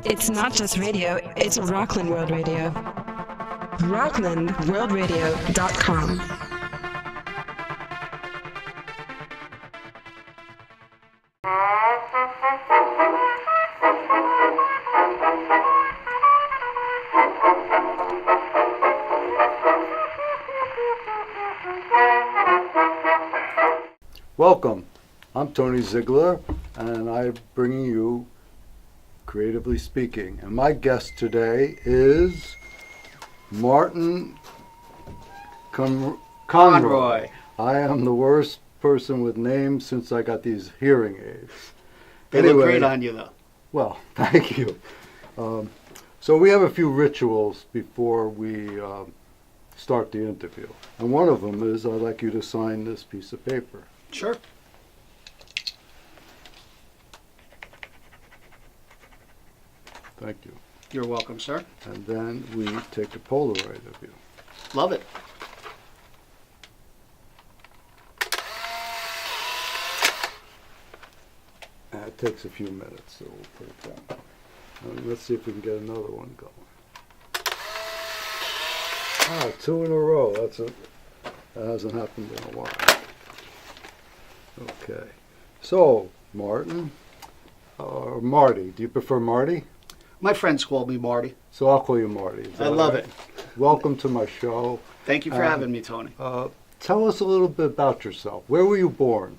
It's not just radio, it's Rockland World Radio. RocklandWorldRadio.com. Welcome. I'm Tony Ziegler, and I'm bringing you Creatively Speaking. And my guest today is Martin Conroy. I am the worst person with names since I got these hearing aids. They look great on you, though. Well, thank you. So we have a few rituals before we start the interview. And one of them is I'd like you to sign this piece of paper. Sure. Thank you. You're welcome, sir. And then we take a Polaroid of you. Love it. It takes a few minutes, so we'll put it down. And let's see if we can get another one going. Ah, 2 in a row. That hasn't happened in a while. Okay. So, Martin, or Marty. Do you prefer Marty? My friends call me Marty. So I'll call you Marty. I love it. Welcome to my show. Thank you for having me, Tony. Tell us a little bit about yourself. Where were you born?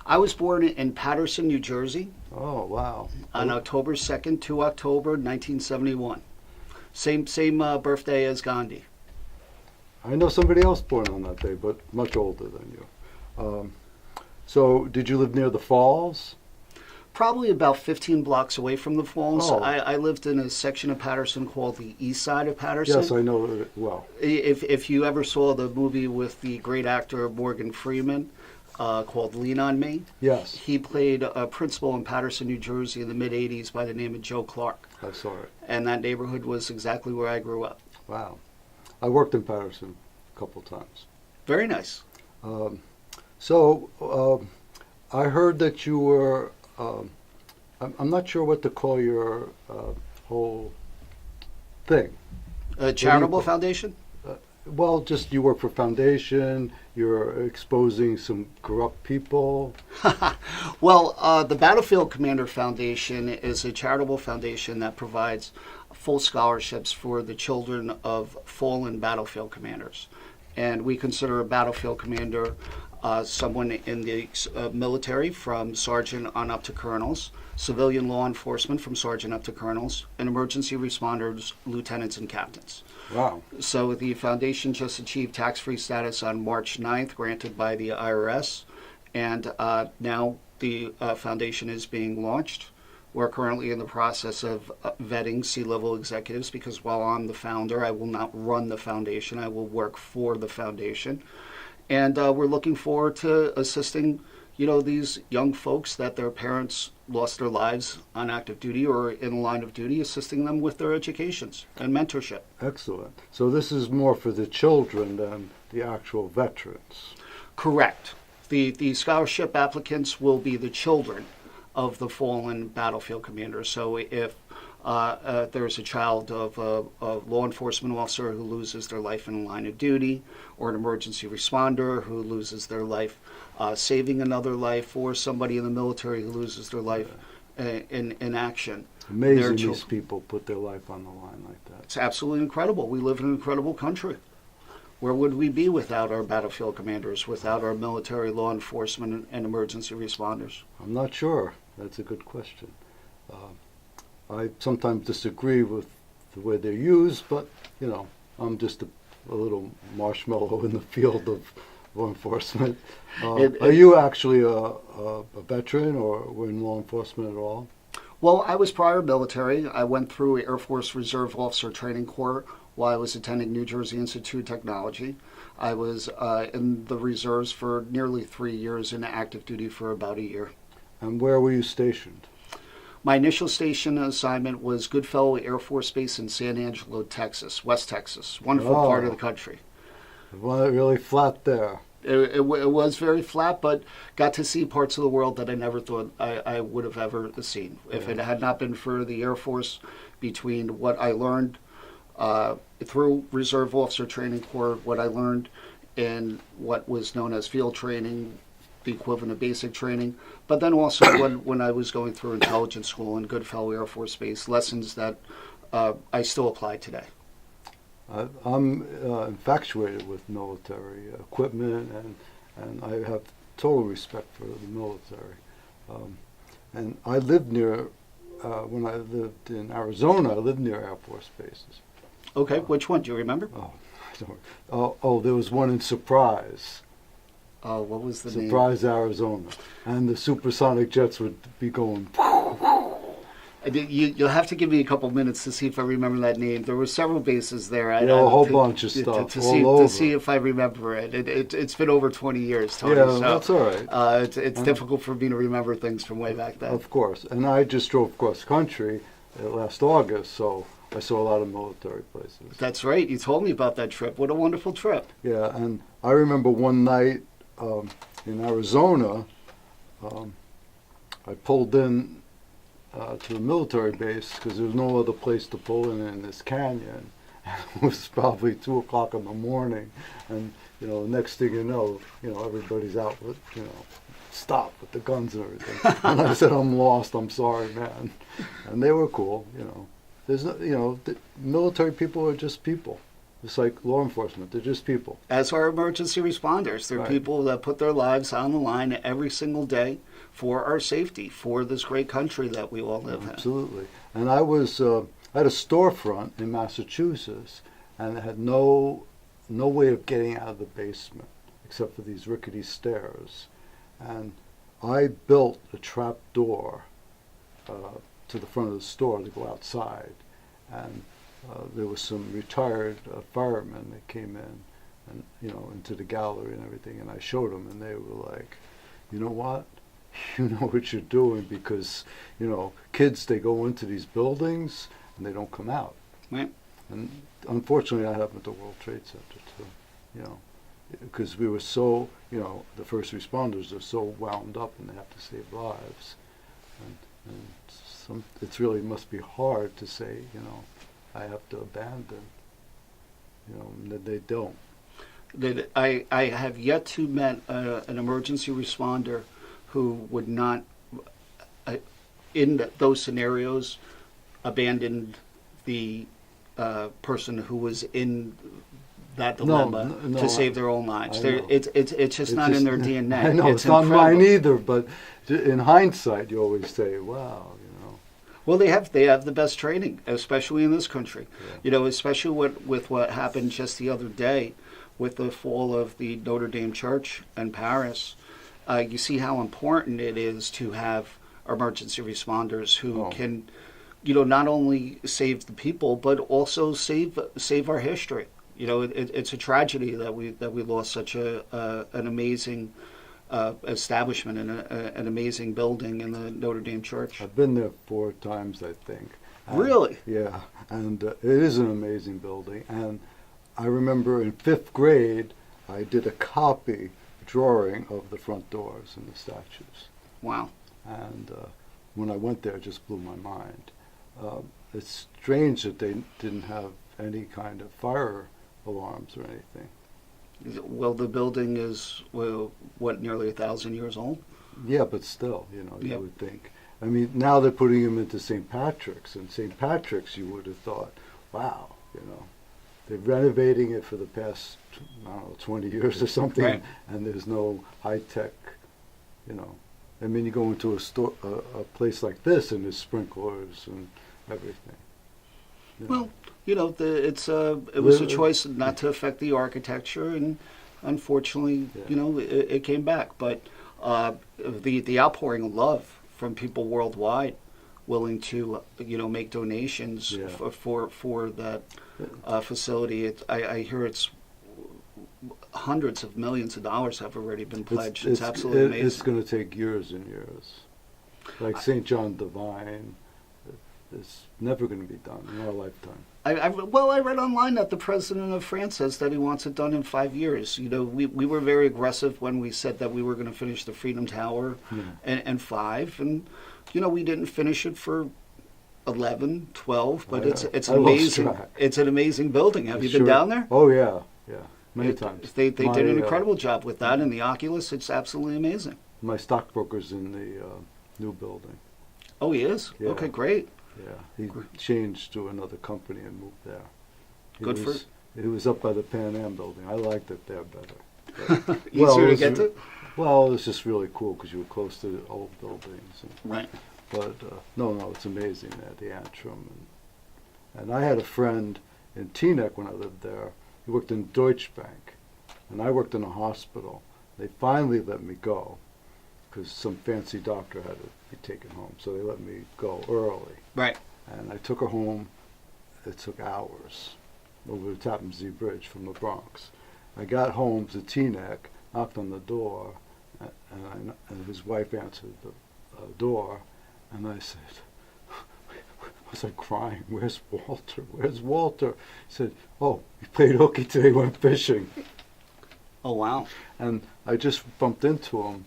I was born in Paterson, New Jersey. Oh, wow. On October 2nd to October 1971. Same birthday as Gandhi. I know somebody else born on that day, but much older than you. So did you live near the falls? Probably about 15 blocks away from the falls. Oh. I lived in a section of Paterson called the east side of Paterson. Yes, I know it well. If you ever saw the movie with the great actor Morgan Freeman called Lean on Me, yes, he played a principal in Paterson, New Jersey in the mid-'80s by the name of Joe Clark. I saw it. And that neighborhood was exactly where I grew up. Wow. I worked in Paterson a couple times. Very nice. So I heard that you were, I'm not sure what to call your whole thing. A charitable foundation? Well, just you work for foundation, you're exposing some corrupt people. Well, the Battlefield Commander Foundation is a charitable foundation that provides full scholarships for the children of fallen battlefield commanders. And we consider a battlefield commander someone in the military from sergeant on up to colonels, civilian law enforcement from sergeant up to colonels, and emergency responders, lieutenants, and captains. Wow. So the foundation just achieved tax-free status on March 9th, granted by the IRS, and now the foundation is being launched. We're currently in the process of vetting C-level executives because while I'm the founder, I will not run the foundation. I will work for the foundation. And we're looking forward to assisting, these young folks that their parents lost their lives on active duty or in the line of duty, assisting them with their educations and mentorship. Excellent. So this is more for the children than the actual veterans. Correct. The scholarship applicants will be the children of the fallen battlefield commanders. So if there's a child of a law enforcement officer who loses their life in the line of duty, or an emergency responder who loses their life saving another life, or somebody in the military who loses their life in action. Amazing these people put their life on the line like that. It's absolutely incredible. We live in an incredible country. Where would we be without our battlefield commanders, without our military, law enforcement, and emergency responders? I'm not sure. That's a good question. I sometimes disagree with the way they're used, but, I'm just a little marshmallow in the field of law enforcement. Are you actually a veteran or were in law enforcement at all? Well, I was prior military. I went through Air Force Reserve Officer Training Corps while I was attending New Jersey Institute of Technology. I was in the reserves for nearly 3 years and active duty for about a year. And where were you stationed? My initial station assignment was Goodfellow Air Force Base in San Angelo, Texas, West Texas. Wonderful part of the country. Well, really flat there. It was very flat, but got to see parts of the world that I never thought I would have ever seen. If it had not been for the Air Force, between what I learned through Reserve Officer Training Corps, what I learned in what was known as field training, the equivalent of basic training, but then also when I was going through intelligence school in Goodfellow Air Force Base, lessons that I still apply today. I'm infatuated with military equipment, and I have total respect for the military. And I lived near, when I lived in Arizona, I lived near Air Force bases. Okay, which one? Do you remember? I don't. There was one in Surprise. What was the name? Surprise, Arizona. And the supersonic jets would be going. You'll have to give me a couple minutes to see if I remember that name. There were several bases there. A whole bunch of stuff to see if I remember it. It's been over 20 years, Tony. Yeah, so, that's all right. It's difficult for me to remember things from way back then. Of course. And I just drove cross country last August, so I saw a lot of military places. That's right. You told me about that trip. What a wonderful trip. Yeah, and I remember one night in Arizona, I pulled in to a military base because there was no other place to pull in this canyon. It was probably 2 o'clock in the morning, and next thing you know, everybody's out with stop with the guns and everything. And I said, I'm lost. I'm sorry, man. And they were cool. There's no, the military people are just people. It's like law enforcement. They're just people. As are emergency responders. They're right. people that put their lives on the line every single day for our safety, for this great country that we all live in. Absolutely. And I was I had a storefront in Massachusetts, and it had no way of getting out of the basement except for these rickety stairs. And I built a trap door to the front of the store to go outside. And there was some retired firemen that came in, and into the gallery and everything, and I showed them, and they were like, you know what? You know what you're doing, because kids, they go into these buildings and they don't come out. Right. And unfortunately, that happened at the World Trade Center too. Because we were so the first responders are so wound up, and they have to save lives, and it really must be hard to say I have to abandon. That they don't. That I have yet to met an emergency responder who would not, in those scenarios, abandon the person who was in that dilemma to save their own lives. It's just not in their DNA. I know it's not mine either. But in hindsight, you always say, "Wow." Well, they have the best training, especially in this country. Yeah. Especially with what happened just the other day with the fall of the Notre Dame Church in Paris. You see how important it is to have emergency responders who can, not only save the people but also save our history. It's a tragedy that we lost such an amazing establishment and an amazing building in the Notre Dame Church. I've been there 4 times, I think. Really? Yeah, and it is an amazing building. And I remember in 5th grade, I did a drawing of the front doors and the statues. Wow. And when I went there, it just blew my mind. It's strange that they didn't have any kind of fire alarms or anything. Well, the building is, nearly 1,000 years old? Yeah, but still, you would think. I mean, now they're putting them into St. Patrick's, and St. Patrick's, you would have thought, wow, they're renovating it for the past, 20 years or something, right. And there's no high-tech, I mean, you go into a place like this, and there's sprinklers and everything. Well, it was a choice not to affect the architecture, and unfortunately, it came back. But the outpouring of love from people worldwide willing to, make donations for that facility. I hear it's hundreds of millions of dollars have already been pledged. It's absolutely amazing. It's going to take years and years. Like St. John Divine, is never going to be done in our lifetime. I read online that the president of France says that he wants it done in 5 years. You know, we were very aggressive when we said that we were going to finish the Freedom Tower in 5, and you know, we didn't finish it for 11, 12, but it's amazing. It's an amazing building. Have you been down there? Oh yeah, many times. They did an incredible job with that, and the Oculus. It's absolutely amazing. My stockbroker's in the new building. Oh, he is? Yeah. Okay, great. Yeah, he changed to another company and moved there. He was up by the Pan Am building. I liked it there better. Easier to get to? Well, it was just really cool because you were close to the old buildings. Right. But no, it's amazing there, the Antrim. And I had a friend in Teaneck when I lived there. He worked in Deutsche Bank, and I worked in a hospital. They finally let me go because some fancy doctor had to be taken home, so they let me go early. Right. And I took her home. It took hours over the Tappan Zee Bridge from the Bronx. I got home to Teaneck, knocked on the door, and his wife answered the door, and I said, was I crying? Where's Walter? Where's Walter? He said, oh, he played hooky today, went fishing. Oh, wow. And I just bumped into him,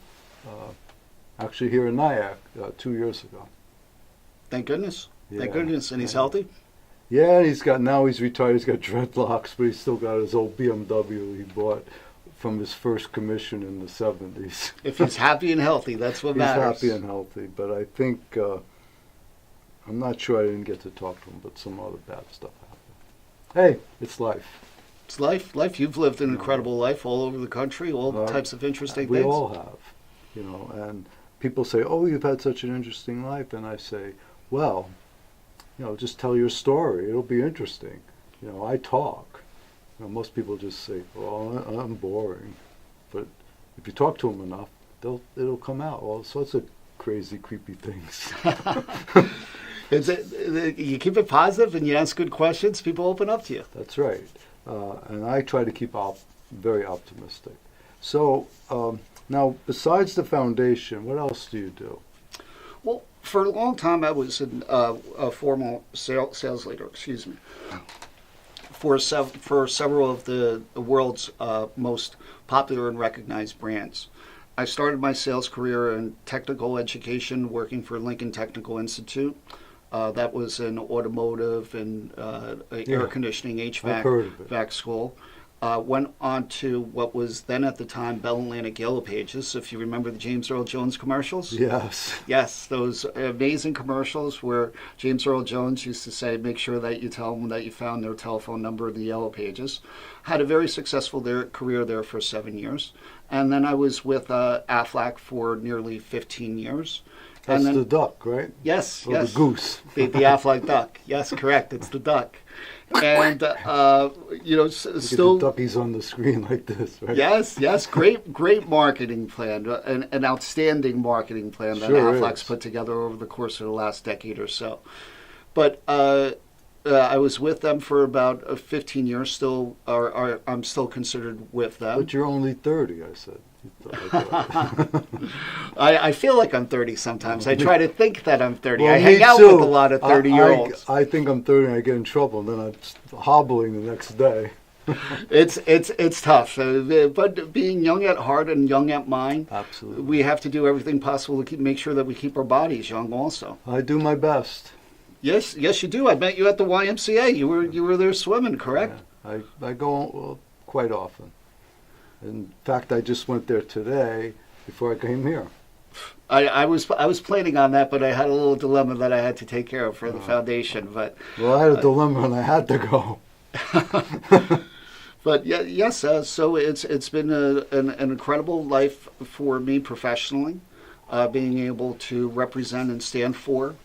actually here in Nyack 2 years ago. Thank goodness. Yeah, Thank goodness. And he's healthy? Yeah, now he's retired. He's got dreadlocks, but he's still got his old BMW he bought from his first commission in the 70s. If he's happy and healthy, that's what matters. He's happy and healthy, but I think, I'm not sure I didn't get to talk to him, but some other bad stuff happened. Hey, it's life. It's life. You've lived an incredible life all over the country, all types of interesting things. We all have, and people say, oh, you've had such an interesting life, and I say, well, just tell your story. It'll be interesting. I talk. Most people just say, well, I'm boring. But if you talk to them enough, it'll come out. All sorts of crazy, creepy things. You keep it positive and you ask good questions, people open up to you. That's right. And I try to keep very optimistic. So now, besides the foundation, what else do you do? Well, for a long time, I was a formal sales leader, for several of the world's most popular and recognized brands. I started my sales career in technical education, working for Lincoln Technical Institute. That was in automotive and air conditioning, HVAC school. Went on to what was then at the time Bell Atlantic Yellow Pages, if you remember the James Earl Jones commercials. Yes. Yes, those amazing commercials where James Earl Jones used to say, make sure that you tell them that you found their telephone number in the Yellow Pages. Had a very successful career there for 7 years. And then I was with Aflac for nearly 15 years. That's and then, the duck, right? Yes, or yes. the goose. The Aflac duck. Yes, correct. It's the duck. And, still... The duckies on the screen like this, right? Yes. Great marketing plan. An outstanding marketing plan that Aflac's put together over the course of the last decade or so. But I was with them for about 15 years. Still, I'm still considered with them. But you're only 30, I said. I feel like I'm 30 sometimes. I try to think that I'm 30. Well, I hang out with a lot of 30-year-olds. I think I'm 30 and I get in trouble, and then I'm hobbling the next day. It's tough, but being young at heart and young at mind, absolutely, we have to do everything possible to make sure that we keep our bodies young. Also, I do my best. Yes, you do. I met you at the YMCA. You were there swimming, correct? Yeah, I go quite often. In fact, I just went there today before I came here. I was planning on that, but I had a little dilemma that I had to take care of for the foundation. But I had a dilemma and I had to go. But yes, so it's been an incredible life for me professionally, being able to represent and stand for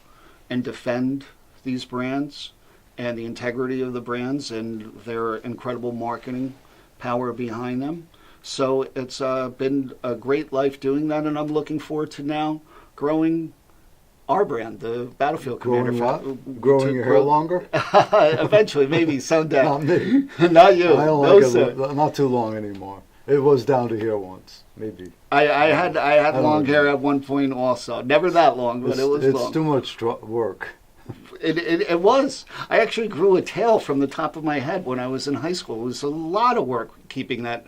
and defend these brands and the integrity of the brands and their incredible marketing power behind them. So it's been a great life doing that, and I'm looking forward to now growing our brand, the Battlefield Commander. Growing your hair longer? Eventually, maybe someday. Not me. Not you. I don't like it. Not too long anymore. It was down to here once, maybe. I had long hair at one point also. Never that long, but it was long. It's too much work. It was. I actually grew a tail from the top of my head when I was in high school. It was a lot of work keeping that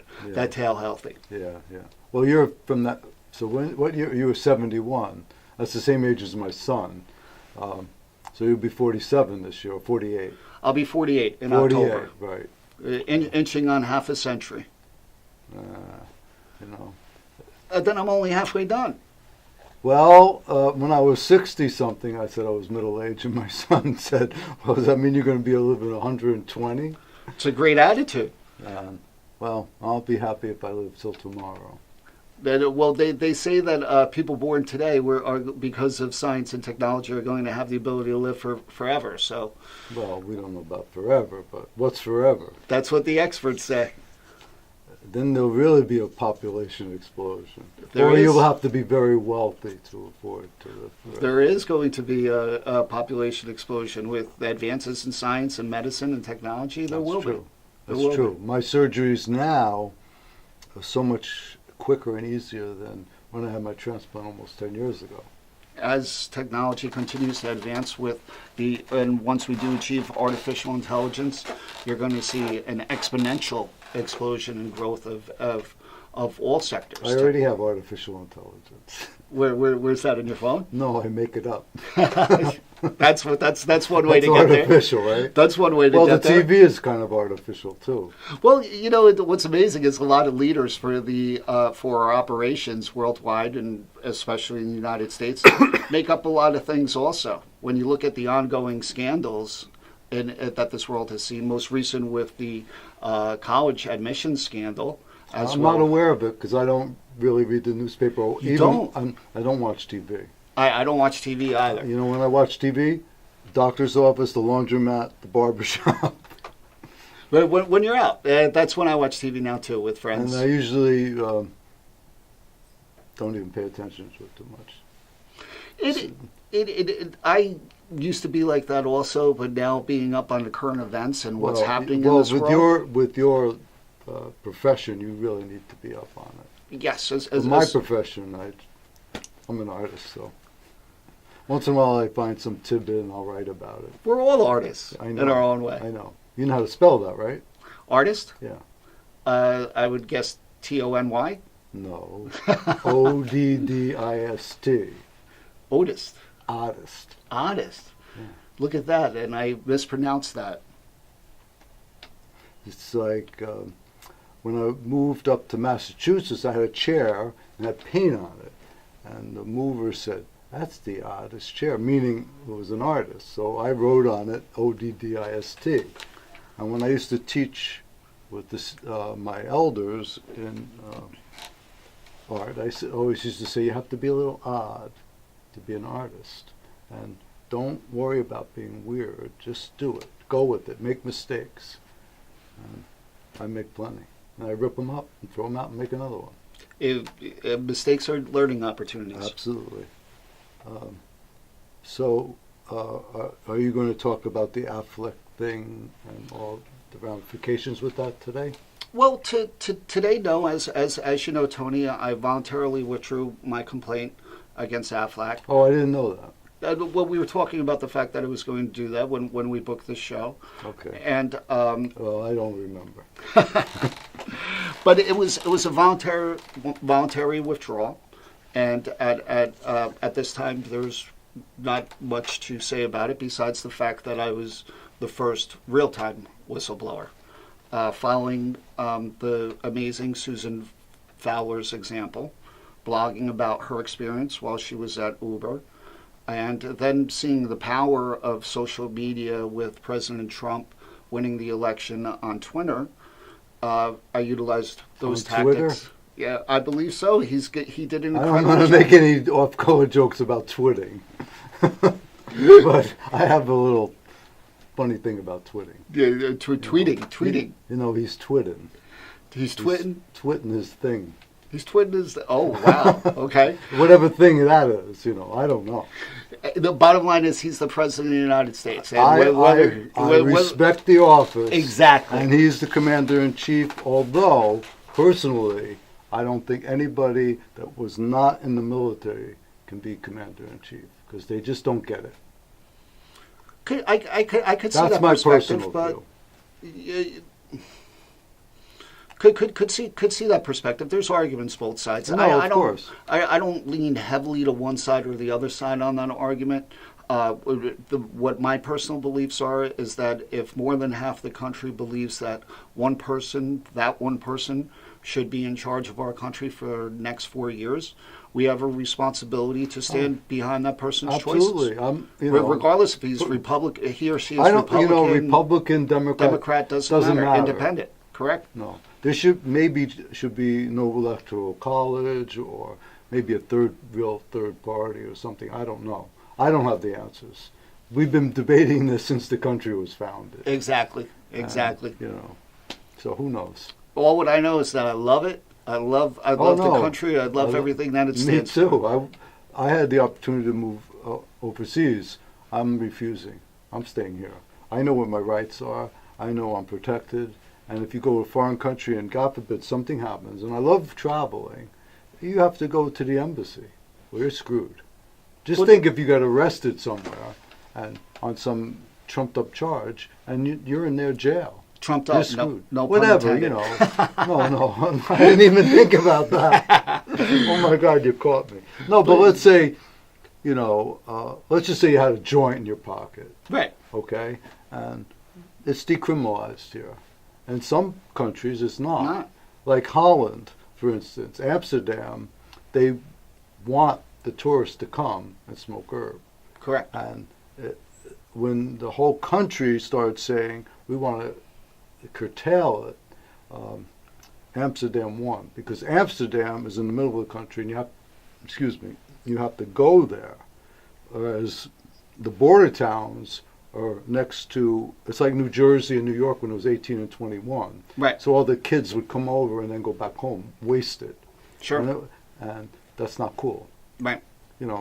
tail healthy. Yeah, yeah. Well, you're from that. So what year? You were 71. That's the same age as my son. So you'll be 47 this year, or 48. I'll be 48 in 48, October. right. Inching on half a century. You know. Then I'm only halfway done. Well, when I was 60-something, I said I was middle-aged, and my son said, well, does that mean you're going to be living 120? It's a great attitude. Well, I'll be happy if I live till tomorrow. Well, they say that people born today are because of science and technology are going to have the ability to live forever. So, well, we don't know about forever, but what's forever? That's what the experts say. Then there'll really be a population explosion. Or you'll have to be very wealthy to afford to live forever. There is going to be a population explosion with advances in science and medicine and technology. There will be. That's true. My surgeries now are so much quicker and easier than when I had my transplant almost 10 years ago. As technology continues to advance and once we do achieve artificial intelligence, you're going to see an exponential explosion in growth of all sectors. I already have artificial intelligence. Where's that in your phone? No, I make it up. That's one way That's to get there. artificial, right? That's one way to get there. Well, the TV is kind of artificial too. Well, what's amazing is a lot of leaders for our operations worldwide, and especially in the United States, make up a lot of things also. When you look at the ongoing scandals that this world has seen, most recent with the college admissions scandal. I'm not aware of it because I don't really read the newspaper. You don't? I don't watch TV. I don't watch TV either. You know, when I watch TV, doctor's office, the laundromat, the barbershop. But when you're out, that's when I watch TV now too with friends. And I usually don't even pay attention to it too much. I used to be like that also, but now being up on the current events and what's happening in this world. With your profession, you really need to be up on it. Yes. My profession, I'm an artist, so once in a while I find some tidbit and I'll write about it. We're all artists I know, in our own way. I know. You know how to spell that, right? Artist? Yeah. I would guess Tony. No. Oddist. Otis. Oddist. Oddist. Yeah. Look at that, and I mispronounced that. It's like when I moved up to Massachusetts, I had a chair and had paint on it. And the mover said, "That's the oddest chair," meaning it was an artist. So I wrote on it Oddist. And when I used to teach with my elders in art, I always used to say, you have to be a little odd to be an artist. And don't worry about being weird. Just do it. Go with it. Make mistakes. And I make plenty. And I rip them up and throw them out and make another one. Mistakes are learning opportunities. Absolutely. So, are you going to talk about the Affleck thing and all the ramifications with that today? Well, today, no. As you know, Tony, I voluntarily withdrew my complaint against Affleck. Oh, I didn't know that. Well, we were talking about the fact that I was going to do that when we booked this show. Okay. And well, I don't remember. But it was a voluntary withdrawal, and at this time there's not much to say about it besides the fact that I was the first real-time whistleblower, following the amazing Susan Fowler's example, blogging about her experience while she was at Uber. And then seeing the power of social media with President Trump winning the election on Twitter, I utilized those tactics. Twitter? Yeah, I believe so. He did an incredible I don't want to job. make any off-color jokes about twitting, but I have a little funny thing about twitting. Yeah, tweeting. You know, he's twitting. He's twitting. Twitting his thing. He's twitting his. Oh wow. Okay. Whatever thing that is, I don't know. The bottom line is he's the president of the United States. And I respect the office. Exactly. And he's the commander-in-chief, although, personally, I don't think anybody that was not in the military can be commander-in-chief, because they just don't get it. could see That's that my perspective, personal but view. could see that perspective. There's arguments both sides. No, I of don't, course. I don't lean heavily to one side or the other side on that argument. What my personal beliefs are is that if more than half the country believes that one person should be in charge of our country for the next 4 years, we have a responsibility to stand behind that person's Absolutely. choices. Regardless if he or she is I don't, Republican, Republican, Democrat doesn't matter. Independent, correct? No, there should be no electoral college, or maybe a real third party or something. I don't know. I don't have the answers. We've been debating this since the country was founded. Exactly. And, so who knows? All what I know is that I love it. I love the country. I love everything that it stands for. Me too. I had the opportunity to move overseas. I'm refusing. I'm staying here. I know what my rights are. I know I'm protected. And if you go to a foreign country and God forbid something happens, and I love traveling, you have to go to the embassy or you're screwed. Just think if you got arrested somewhere and on some trumped up charge and you're in their jail. Trumped you're up, screwed. no Whatever, pun intended. No, I didn't even think about that. Oh my God, you caught me. No, but let's say, let's just say you had a joint in your pocket. Right. Okay? And it's decriminalized here. In some countries, it's not. Like Holland, for instance, Amsterdam, they want the tourists to come and smoke herb. Correct. And when the whole country started saying, we want to curtail it, Amsterdam won. Because Amsterdam is in the middle of the country, and you have to go there. Whereas the border towns are next to, it's like New Jersey and New York when it was 18 and 21. Right. So all the kids would come over and then go back home, wasted. Sure. And that's not cool. Right.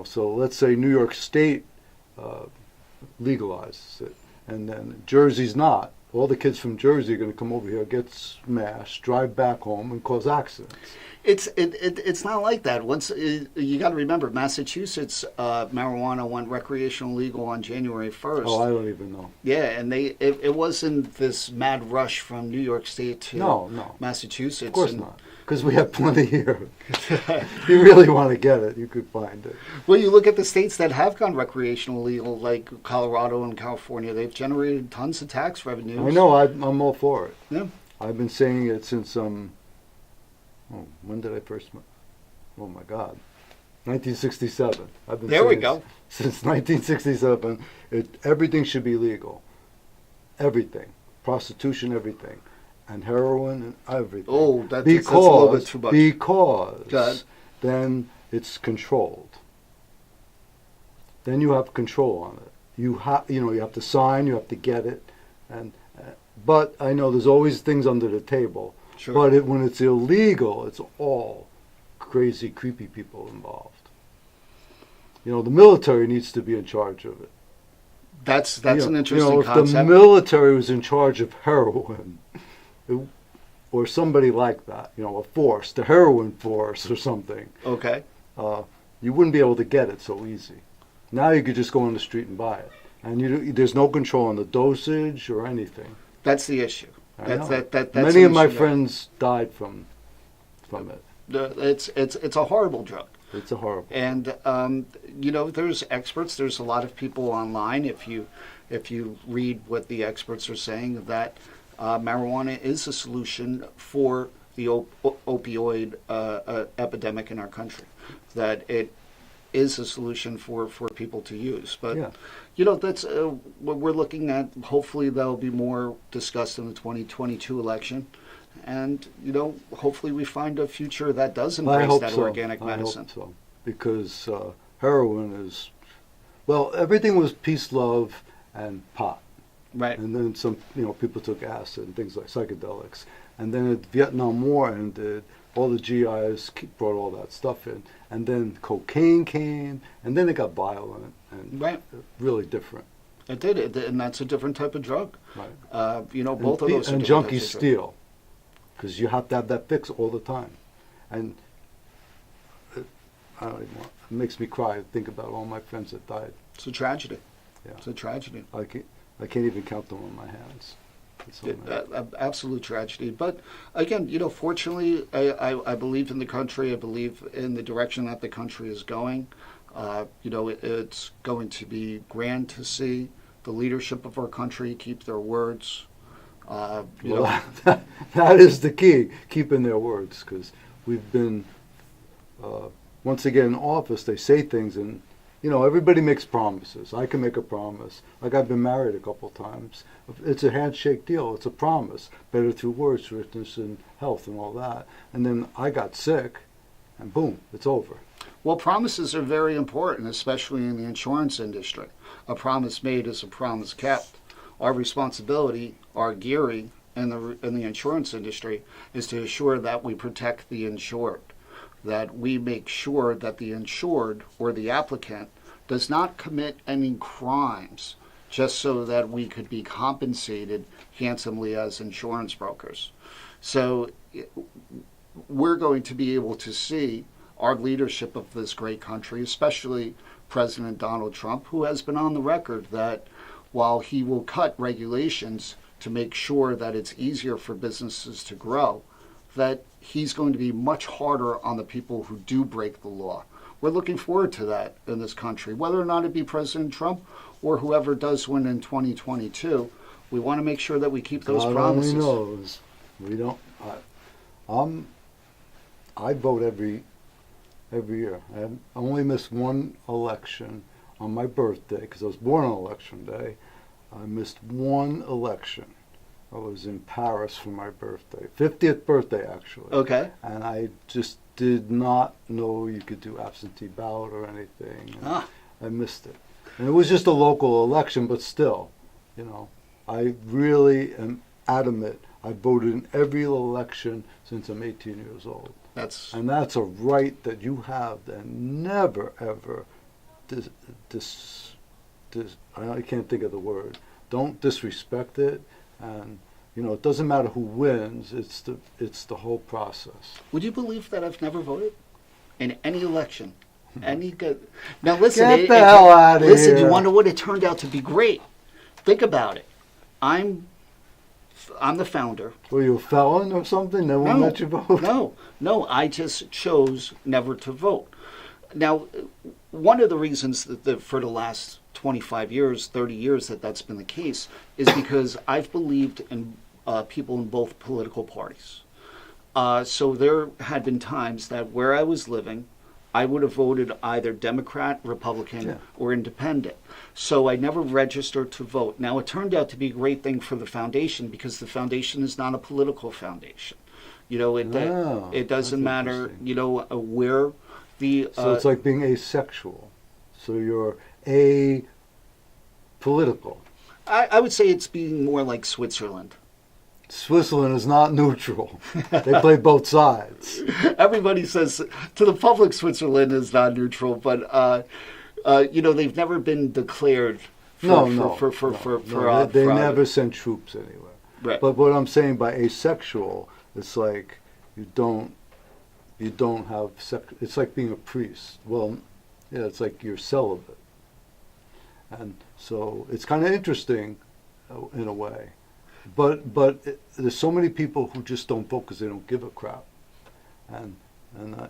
So let's say New York State legalizes it, and then Jersey's not. All the kids from Jersey are going to come over here, get smashed, drive back home, and cause accidents. It's not like that. You got to remember, Massachusetts marijuana went recreational legal on January 1st. Oh, I don't even know. Yeah, and it wasn't this mad rush from New York State to Massachusetts. Of course not, because we have plenty here. If you really want to get it, you could find it. Well, you look at the states that have gone recreational legal, like Colorado and California. They've generated tons of tax revenues. I know. I'm all for it. Yeah. I've been saying it since when did I first? Oh my God, 1967. I've been there we go. Since 1967, everything should be legal. Everything, prostitution, everything, and heroin and everything. Oh, that's a little bit too much. Because then it's controlled. Then you have control on it. You have to sign. You have to get it, but I know there's always things under the table. Sure. But when it's illegal, it's all crazy, creepy people involved. The military needs to be in charge of it. That's an interesting concept. If the military was in charge of heroin, or somebody like that, a force, the heroin force or something. Okay. You wouldn't be able to get it so easy. Now you could just go on the street and buy it, and there's no control on the dosage or anything. That's the issue. That's Many of my friends died from it. It's a horrible drug. It's a horrible. And there's experts. There's a lot of people online. If you read what the experts are saying, that marijuana is a solution for the opioid epidemic in our country. That it is a solution for people to use. But that's what we're looking at. Hopefully that'll be more discussed in the 2022 election. And, hopefully we find a future that does embrace that organic medicine. I hope so. Because heroin is, everything was peace, love, and pot. Right. And then some, people took acid and things like psychedelics. And then the Vietnam War ended, all the GIs brought all that stuff in. And then cocaine came, and then it got violent and really different. It did, and that's a different type of drug. Right. Both of those are and different junkies steal, because you have to have that fix all the time. And I don't even it makes me cry to think about all my friends that died. It's a tragedy. Yeah. It's a tragedy. I can't even count them on my hands. It's so many. Absolute tragedy. But again, fortunately, I believe in the country. I believe in the direction that the country is going. It's going to be grand to see the leadership of our country keep their words. That is the key, keeping their words, because we've been, once again, in office, they say things, and, everybody makes promises. I can make a promise. Like, I've been married a couple times. It's a handshake deal. It's a promise. Better through words, richness, and health, and all that. And then I got sick, and boom, it's over. Well, promises are very important, especially in the insurance industry. A promise made is a promise kept. Our responsibility, our gearing in the insurance industry is to assure that we protect the insured, that we make sure that the insured or the applicant does not commit any crimes just so that we could be compensated handsomely as insurance brokers. So we're going to be able to see our leadership of this great country, especially President Donald Trump, who has been on the record that while he will cut regulations to make sure that it's easier for businesses to grow, that he's going to be much harder on the people who do break the law. We're looking forward to that in this country. Whether or not it be President Trump or whoever does win in 2022, we want to make sure that we keep those promises. God only knows. We don't. I vote every year. I only missed one election on my birthday because I was born on election day. I missed one election. I was in Paris for my birthday, 50th birthday actually. Okay. And I just did not know you could do absentee ballot or anything. I missed it. And it was just a local election, but still, I really am adamant. I voted in every election since I'm 18 years old. And that's a right that you have, and never ever I can't think of the word. Don't disrespect it, and it doesn't matter who wins. It's the whole process. Would you believe that I've never voted in any election? Now listen, Get the hell out of here. Listen, you wonder what it turned out to be great. Think about it. I'm the founder. Were you a felon or something? No one let you vote? No. I just chose never to vote. Now, one of the reasons that for the last 25 years, 30 years that's been the case is because I've believed in people in both political parties. So there had been times that where I was living, I would have voted either Democrat, Republican, or Independent. So I never registered to vote. Now, it turned out to be a great thing for the foundation because the foundation is not a political foundation. It doesn't matter, where the... So it's like being asexual. So you're apolitical. I would say it's being more like Switzerland. Switzerland is not neutral. They play both sides. Everybody says to the public Switzerland is not neutral, but they've never been declared for they never send troops anywhere. Right. But what I'm saying by asexual, it's like you don't have sex. It's like being a priest. Well, yeah, it's like you're celibate, and so it's kind of interesting in a way. But there's so many people who just don't vote because they don't give a crap, and I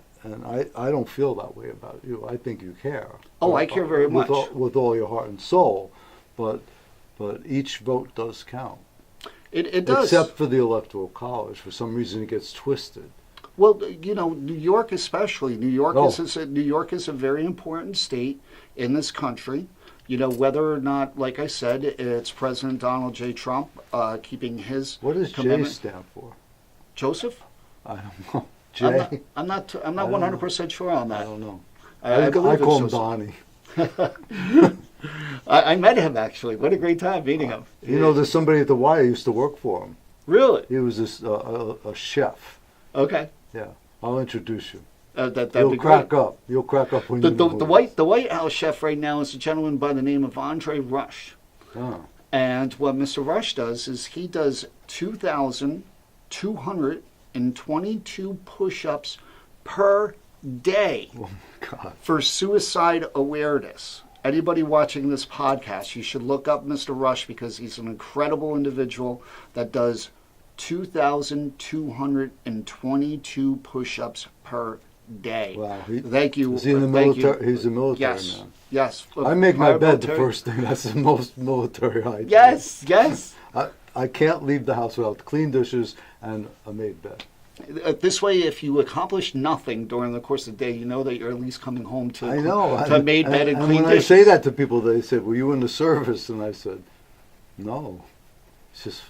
don't feel that way about you. I think you care. Oh, I care very much with all your heart and soul, but each vote does count. It does, except for the Electoral College. For some reason, it gets twisted. Well, New York especially. New York is a very important state in this country. Whether or not, like I said, it's President Donald J. Trump keeping his What does commitment. J stand for? Joseph? I don't know. J? I'm not 100% sure on that. I don't know. I call him Donnie. I met him, actually. What a great time meeting him. There's somebody at the Wire who used to work for him. Really? He was a chef. Okay. Yeah. I'll introduce you. That'd You'll be crack great. up. You'll crack up when The you know the White House chef right now is a gentleman by the name of Andre Rush. Oh. And what Mr. Rush does is he does 2,222 push-ups per day Oh my God. for suicide awareness. anybody watching this podcast, you should look up Mr. Rush because he's an incredible individual that does 2,222 push-ups per day. Wow. Thank you. Is he in the military? He's a military man. Yes. I make my bed military. the first thing. That's the most military I do. Yes. I can't leave the house without clean dishes and a made bed. This way, if you accomplish nothing during the course of the day, you know that you're at least coming home to I know. a made bed and clean when dishes. I say that to people, they say, "Were you in the service?" And I said, "No, it's just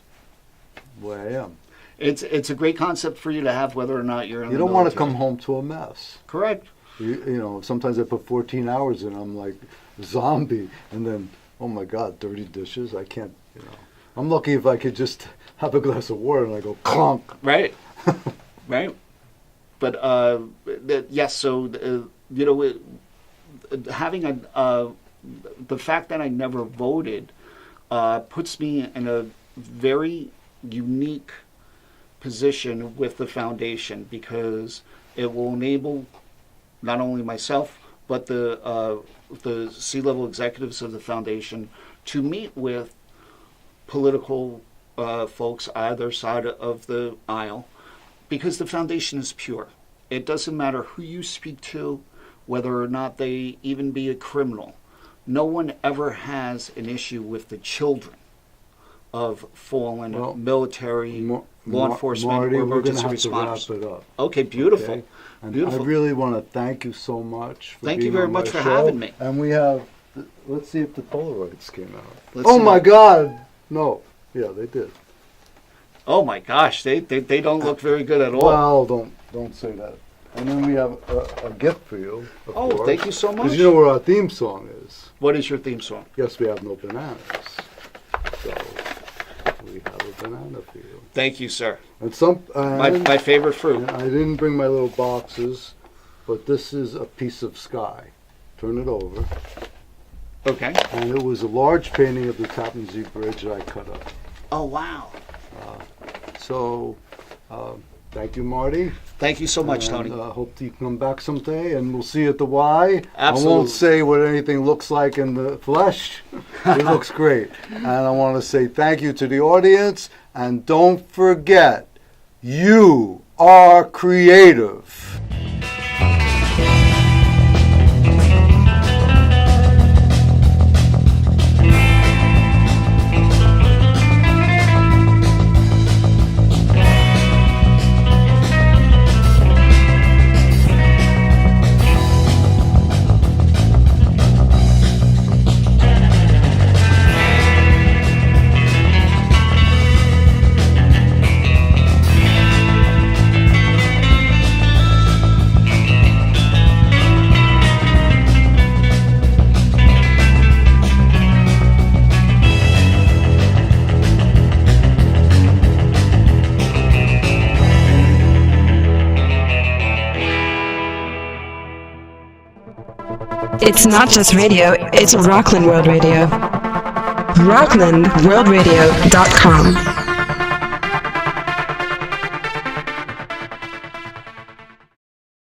the way I am." It's a great concept for you to have, whether or not you're in You the don't want to military. come home to a mess. Correct. You know, sometimes I put 14 hours in. I'm like a zombie, and then, oh my God, dirty dishes. I can't. You know, I'm lucky if I could just have a glass of water and I go clunk. Right. Right. But yes. So you know, having the fact that I never voted puts me in a very unique position with the foundation because it will enable not only myself but the C-level executives of the foundation to meet with political folks either side of the aisle, because the foundation is pure. It doesn't matter who you speak to, whether or not they even be a criminal. No one ever has an issue with the children of fallen military, law enforcement, Marty, or we're going to emergency have responders. to wrap it up. Okay, beautiful. Okay? And Beautiful. I really want to thank you so much for Thank being you very on much my for show. having me. And we have, let's see if the Polaroids came out. Let's Oh see. my God! No. Yeah, they did. Oh my gosh, they don't look very good at all. Well, don't say that. And then we have a gift for you. Of Oh, course. thank you so much. Because you know where our theme song is. What is your theme song? Yes, we have no bananas. So we have a banana for you. Thank you, sir. And My favorite fruit. I didn't bring my little boxes, but this is a piece of sky. Turn it over. Okay. And it was a large painting of the Tappan Zee Bridge that I cut up. Oh, wow. So, thank you, Marty. Thank you so much, Tony. And hope you come back someday, and we'll see you at the Y. Absolutely. I won't say what anything looks like in the flesh. It looks great. And I want to say thank you to the audience, and don't forget, you are creative. It's not just radio, it's Rockland World Radio. RocklandWorldRadio.com.